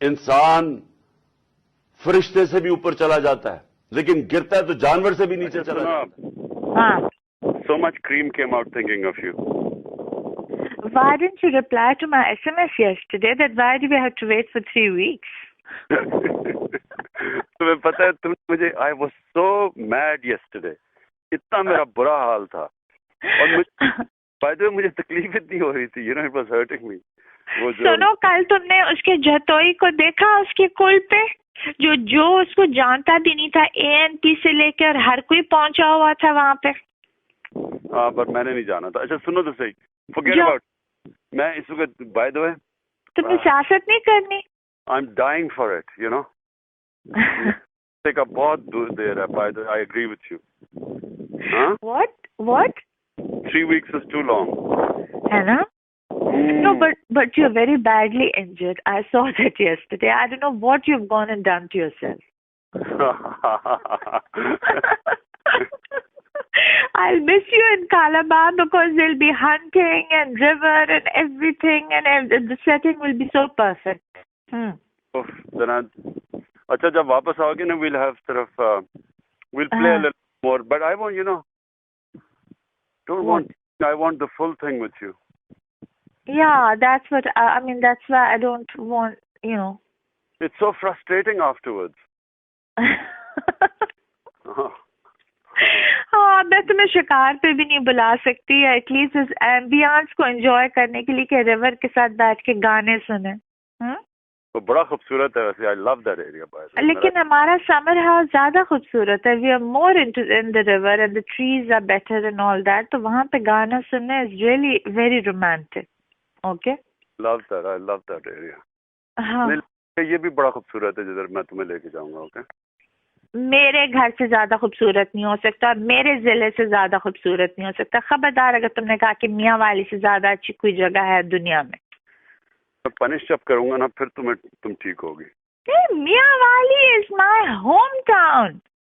इंसान फरिश्ते से भी ऊपर चला जाता है, लेकिन गिरता है तो जानवर से भी नीचे चला जाता है। हाँ. So much cream came out thinking of you. Why didn't you reply to my SMS yesterday that why do we have to wait for 3 weeks? तुम्हें पता है, तुम मुझे I was so mad yesterday. इतना मेरा बुरा हाल था और by the way मुझे तकलीफ इतनी हो रही थी, you know, it was hurting me. सुनो, कल तुमने उसके जतोई को देखा उसके कुल पे, जो उसको जानता भी नहीं था, ANP से लेकर हर कोई पहुंचा हुआ था वहां पे। हाँ, पर मैंने नहीं जाना था। अच्छा सुनो तो सही, forget about, मैं इस वक्त by the way तुमने सियासत नहीं करनी। I'm dying for it, you know. का बहुत देर है, by the way, I agree with you. Huh? What? 3 weeks is too long. है ना? No, but you're very badly injured. I saw that yesterday. I don't know what you've gone and done to yourself. I'll miss you in Calabar because there'll be hunting and river and everything, and the setting will be so perfect. अच्छा, जब वापस आओगे ना, we'll have sort of we'll play a little more. But I want, you know, I want the full thing with you. Yeah, that's what I mean. That's why I don't want, you know. It's so frustrating afterwards. हाँ, मैं तुम्हें शिकार पे भी नहीं बुला सकती, at least इस एम्बियंस को एंजॉय करने के लिए कि रिवर के साथ बैठ के गाने सुने। तो बड़ा खूबसूरत है वैसे, I love that area by the way. लेकिन हमारा समर हाउस ज्यादा खूबसूरत है, we are more into in the river and the trees are better and all that, तो वहाँ पे गाना सुनना is really very romantic. Okay? Love that, I love that area. हाँ. ये भी बड़ा खूबसूरत है जिधर मैं तुम्हें लेके जाऊंगा। ओके? मेरे घर से ज्यादा खूबसूरत नहीं हो सकता, मेरे जिले से ज्यादा खूबसूरत नहीं हो सकता। खबरदार अगर तुमने कहा कि मियाँ वाली से ज्यादा अच्छी कोई जगह है दुनिया में। मैं पनिश जब करूंगा ना, फिर तुम ठीक होगी। मियाँ वाली इज माय होम टाउन।